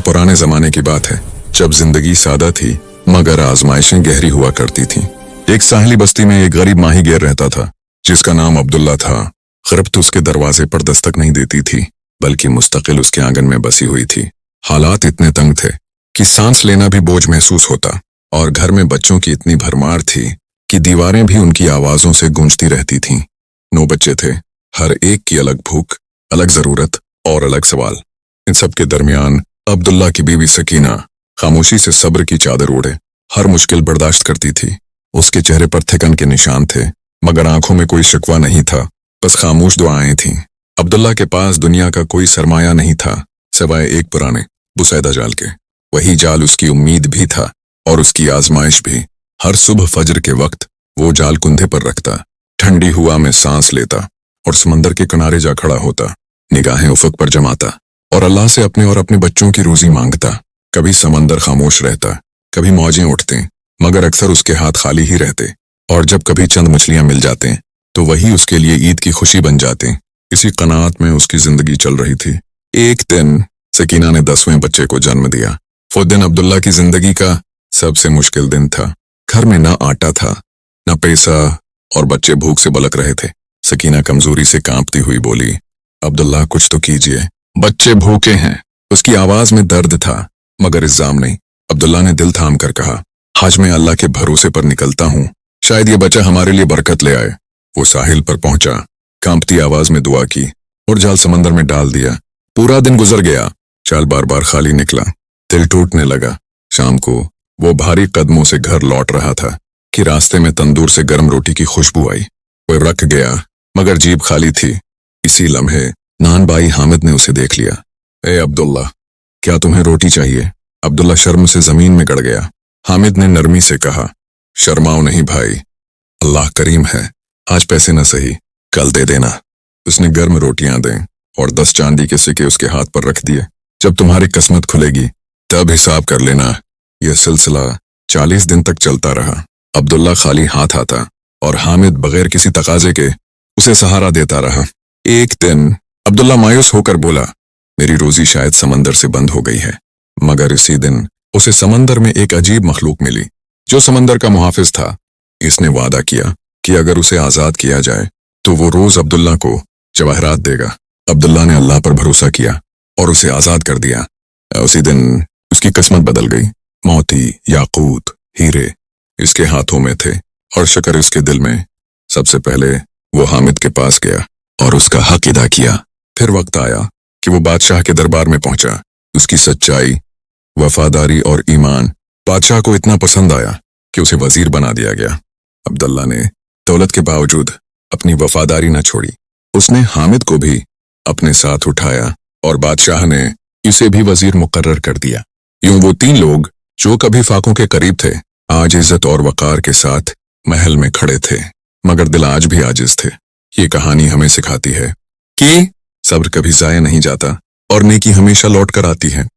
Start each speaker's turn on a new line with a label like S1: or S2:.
S1: पुराने जमाने की बात है, जब जिंदगी सादा थी मगर आजमाइशें गहरी हुआ करती थीं। एक साहिली बस्ती में एक गरीब माहीगीर रहता था जिसका नाम अब्दुल्ला था। गिरफ्त उसके दरवाजे पर दस्तक नहीं देती थी, बल्कि मुस्तकिल उसके आंगन में बसी हुई थी। हालात इतने तंग थे कि सांस लेना भी बोझ महसूस होता, और घर में बच्चों की इतनी भरमार थी कि दीवारें भी उनकी आवाजों से गूंजती रहती थीं। 9 बच्चे थे, हर एक की अलग भूख, अलग जरूरत और अलग सवाल। इन सब के दरमियान अब्दुल्ला की बीवी सकीना खामोशी से सब्र की चादर ओढ़े हर मुश्किल बर्दाश्त करती थी। उसके चेहरे पर थिकन के निशान थे, मगर आंखों में कोई शिकवा नहीं था, बस खामोश दुआएं थीं। अब्दुल्ला के पास दुनिया का कोई सरमाया नहीं था सिवाय एक पुराने बुसैदा जाल के। वही जाल उसकी उम्मीद भी था और उसकी आजमाइश भी। हर सुबह फजर के वक्त वो जाल कुंधे पर रखता, ठंडी हुआ में सांस लेता और समंदर के किनारे जा खड़ा होता, निगाहें उफक पर जमाता और अल्लाह से अपने और अपने बच्चों की रोजी मांगता। कभी समंदर खामोश रहता, कभी मौजें उठते, मगर अक्सर उसके हाथ खाली ही रहते, और जब कभी चंद मछलियां मिल जाते तो वही उसके लिए ईद की खुशी बन जाते। इसी कनात में उसकी जिंदगी चल रही थी। एक दिन सकीना ने 10वें बच्चे को जन्म दिया। वो दिन अब्दुल्ला की जिंदगी का सबसे मुश्किल दिन था। घर में ना आटा था, न पैसा, और बच्चे भूख से बलक रहे थे। सकीना कमजोरी से कांपती हुई बोली, अब्दुल्ला कुछ तो कीजिए, बच्चे भूखे हैं। उसकी आवाज में दर्द था मगर इल्जाम नहीं। अब्दुल्ला ने दिल थाम कर कहा, आज मैं अल्लाह के भरोसे पर निकलता हूँ, शायद ये बच्चा हमारे लिए बरकत ले आए। वो साहिल पर पहुंचा, कांपती आवाज में दुआ की और जाल समंदर में डाल दिया। पूरा दिन गुजर गया, जाल बार बार खाली निकला। दिल टूटने लगा। शाम को वो भारी कदमों से घर लौट रहा था कि रास्ते में तंदूर से गर्म रोटी की खुशबू आई। वो रख गया मगर जीभ खाली थी। इसी लम्हे नान भाई हामिद ने उसे देख लिया। ए अब्दुल्ला, क्या तुम्हें रोटी चाहिए? अब्दुल्ला शर्म से जमीन में गड़ गया। हामिद ने नरमी से कहा, शर्माओ नहीं भाई, अल्लाह करीम है, आज पैसे न सही कल दे देना। उसने गर्म रोटियां दें और 10 चांदी के सिक्के उसके हाथ पर रख दिए। जब तुम्हारी किस्मत खुलेगी तब हिसाब कर लेना। यह सिलसिला 40 दिन तक चलता रहा। अब्दुल्ला खाली हाथ आता और हामिद बगैर किसी तकाजे के उसे सहारा देता रहा। एक दिन अब्दुल्ला मायूस होकर बोला, मेरी रोजी शायद समंदर से बंद हो गई है। मगर इसी दिन उसे समंदर में एक अजीब मखलूक मिली जो समंदर का मुहाफिज था। इसने वादा किया कि अगर उसे आजाद किया जाए तो वो रोज अब्दुल्ला को जवाहरात देगा। अब्दुल्ला ने अल्लाह पर भरोसा किया और उसे आजाद कर दिया। उसी दिन उसकी किस्मत बदल गई। मोती, याकूत, हीरे इसके हाथों में थे और शक्र इसके दिल में। सबसे पहले वो हामिद के पास गया और उसका हक अदा किया। फिर वक्त आया कि वो बादशाह के दरबार में पहुंचा। उसकी सच्चाई, वफादारी और ईमान बादशाह को इतना पसंद आया कि उसे वजीर बना दिया गया। अब्दुल्ला ने दौलत के बावजूद अपनी वफादारी न छोड़ी। उसने हामिद को भी अपने साथ उठाया और बादशाह ने इसे भी वजीर मुकर्रर कर दिया। यूं वो 3 लोग जो कभी फाकों के करीब थे, आज इज्जत और वकार के साथ महल में खड़े थे, मगर दिल आज भी आजिज थे। ये कहानी हमें सिखाती है कि सब्र कभी जाया नहीं जाता और नेकी हमेशा लौट कर आती है।